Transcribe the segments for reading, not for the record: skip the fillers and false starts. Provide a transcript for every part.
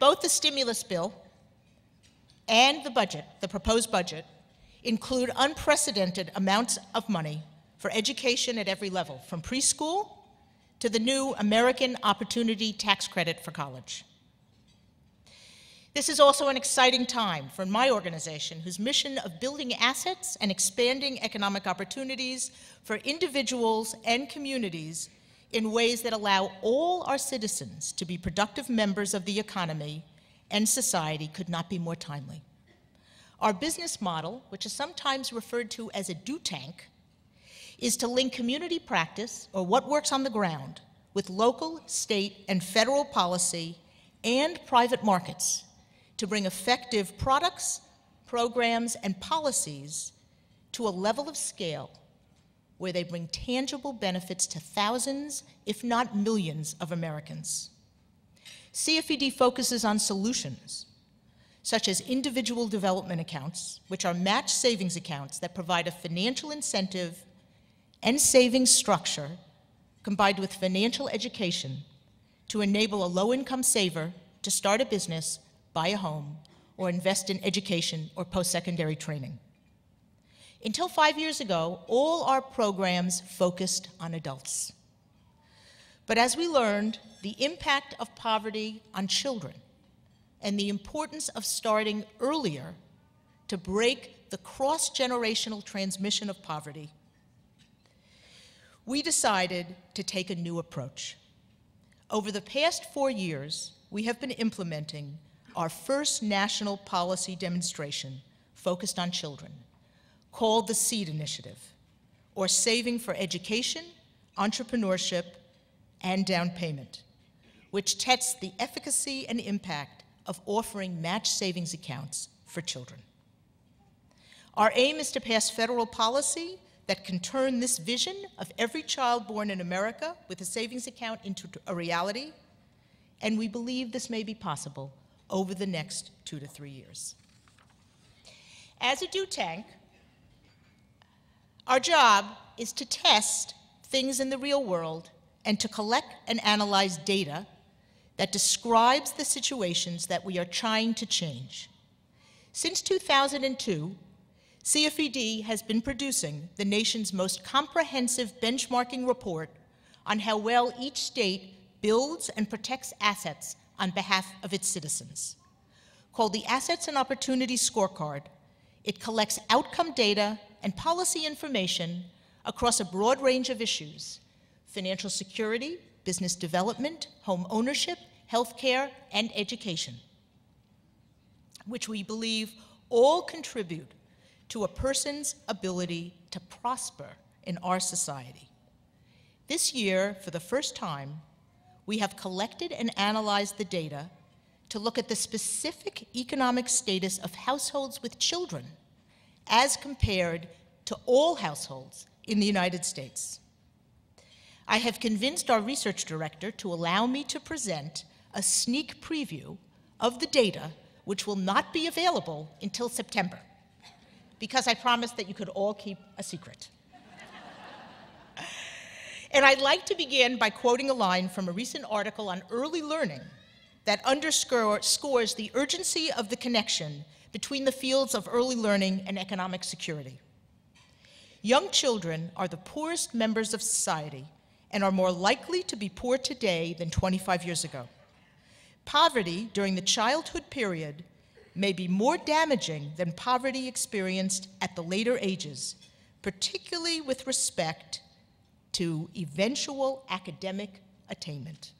both the stimulus bill and the budget, the proposed budget, include unprecedented amounts of money for education at every level, from preschool to the new American Opportunity Tax Credit for college. This is also an exciting time for my organization, whose mission of building assets and expanding economic opportunities for individuals and communities in ways that allow all our citizens to be productive members of the economy and society could not be more timely. Our business model, which is sometimes referred to as a do tank, is to link community practice, or what works on the ground, with local, state, and federal policy and private markets to bring effective products, programs, and policies to a level of scale where they bring tangible benefits to thousands, if not millions, of Americans. CFED focuses on solutions such as individual development accounts, which are matched savings accounts that provide a financial incentive and savings structure combined with financial education to enable a low-income saver to start a business, buy a home, or invest in education or post-secondary training. Until 5 years ago, all our programs focused on adults. But as we learned, the impact of poverty on children and the importance of starting earlier to break the cross-generational transmission of poverty, we decided to take a new approach. Over the past 4 years, we have been implementing our first national policy demonstration focused on children, called the CFED Initiative, or Saving for Education, Entrepreneurship, and Down Payment, which tests the efficacy and impact of offering matched savings accounts for children. Our aim is to pass federal policy that can turn this vision of every child born in America with a savings account into a reality, and we believe this may be possible over the next 2 to 3 years. As a do tank, our job is to test things in the real world and to collect and analyze data that describes the situations that we are trying to change. Since 2002, CFED has been producing the nation's most comprehensive benchmarking report on how well each state builds and protects assets on behalf of its citizens. Called the Assets and Opportunities Scorecard, it collects outcome data and policy information across a broad range of issues: financial security, business development, home ownership, healthcare, and education, which we believe all contribute to a person's ability to prosper in our society. This year, for the first time, we have collected and analyzed the data to look at the specific economic status of households with children as compared to all households in the United States. I have convinced our research director to allow me to present a sneak preview of the data, which will not be available until September, because I promised that you could all keep a secret. And I'd like to begin by quoting a line from a recent article on early learning that underscores the urgency of the connection between the fields of early learning and economic security. Young children are the poorest members of society and are more likely to be poor today than 25 years ago. Poverty during the childhood period may be more damaging than poverty experienced at the later ages, particularly with respect to eventual academic attainment.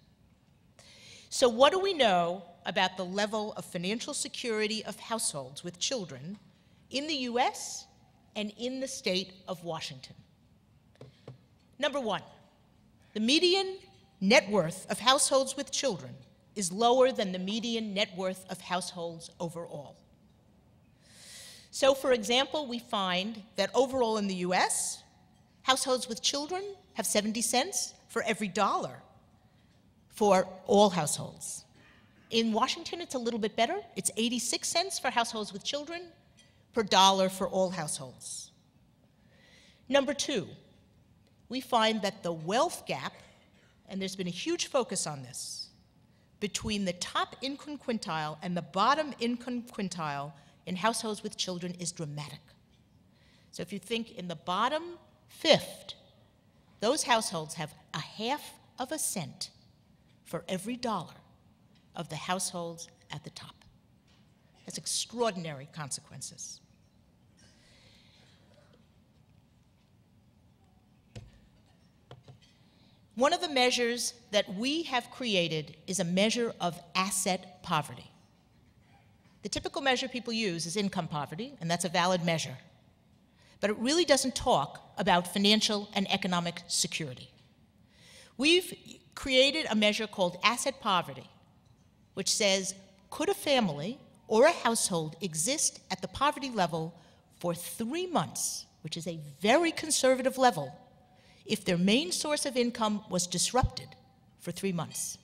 So what do we know about the level of financial security of households with children in the US and in the state of Washington? Number one, the median net worth of households with children is lower than the median net worth of households overall. So, for example, we find that overall in the US, households with children have 70 cents for every dollar for all households. In Washington, it's a little bit better. It's 86 cents for households with children per dollar for all households. Number two, we find that the wealth gap, and there's been a huge focus on this, between the top income quintile and the bottom income quintile in households with children is dramatic. So if you think in the bottom fifth, those households have a half of a cent for every dollar of the households at the top. That's extraordinary consequences. One of the measures that we have created is a measure of asset poverty. The typical measure people use is income poverty, and that's a valid measure. But it really doesn't talk about financial and economic security. We've created a measure called asset poverty, which says, could a family or a household exist at the poverty level for 3 months, which is a very conservative level, if their main source of income was disrupted for 3 months?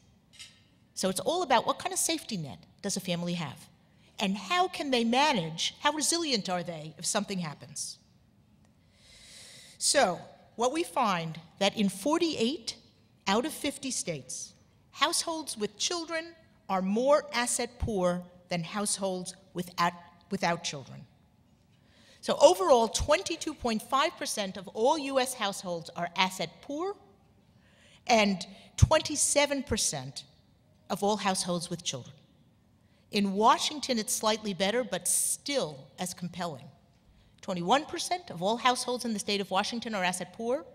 So it's all about what kind of safety net does a family have? And how can they manage, how resilient are they if something happens? So what we find that in 48 out of 50 states, households with children are more asset poor than households without children. So overall, 22.5% of all US households are asset poor, and 27% of all households with children. In Washington, it's slightly better, but still as compelling. 21% of all households in the state of Washington are asset poor,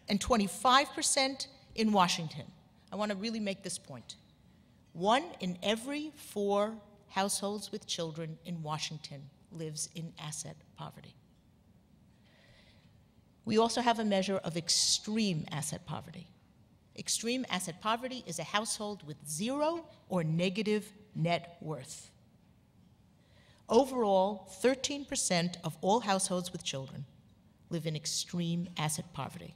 and 25% in Washington. I want to really make this point. 1 in every 4 households with children in Washington lives in asset poverty. We also have a measure of extreme asset poverty. Extreme asset poverty is a household with 0 or negative net worth. Overall, 13% of all households with children live in extreme asset poverty.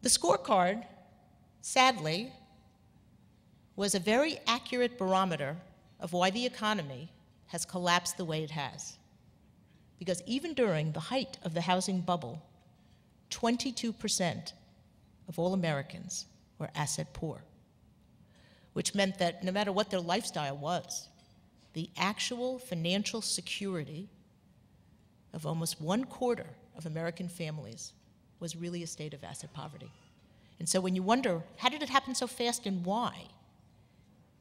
The scorecard, sadly, was a very accurate barometer of why the economy has collapsed the way it has. Because even during the height of the housing bubble, 22% of all Americans were asset poor, which meant that no matter what their lifestyle was, the actual financial security of almost 1/4 of American families was really a state of asset poverty. And so when you wonder, how did it happen so fast and why?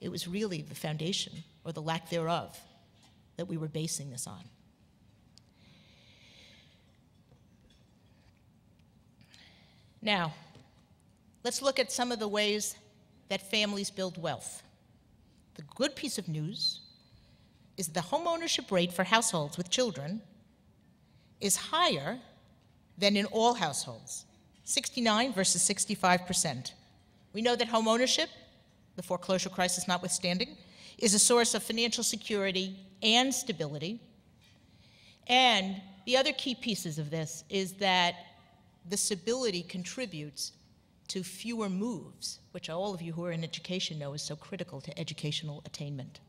It was really the foundation, or the lack thereof, that we were basing this on. Now, let's look at some of the ways that families build wealth. The good piece of news is the homeownership rate for households with children is higher than in all households, 69 versus 65%. We know that homeownership, the foreclosure crisis notwithstanding, is a source of financial security and stability. And the other key pieces of this is that the stability contributes to fewer moves, which all of you who are in education know is so critical to educational attainment.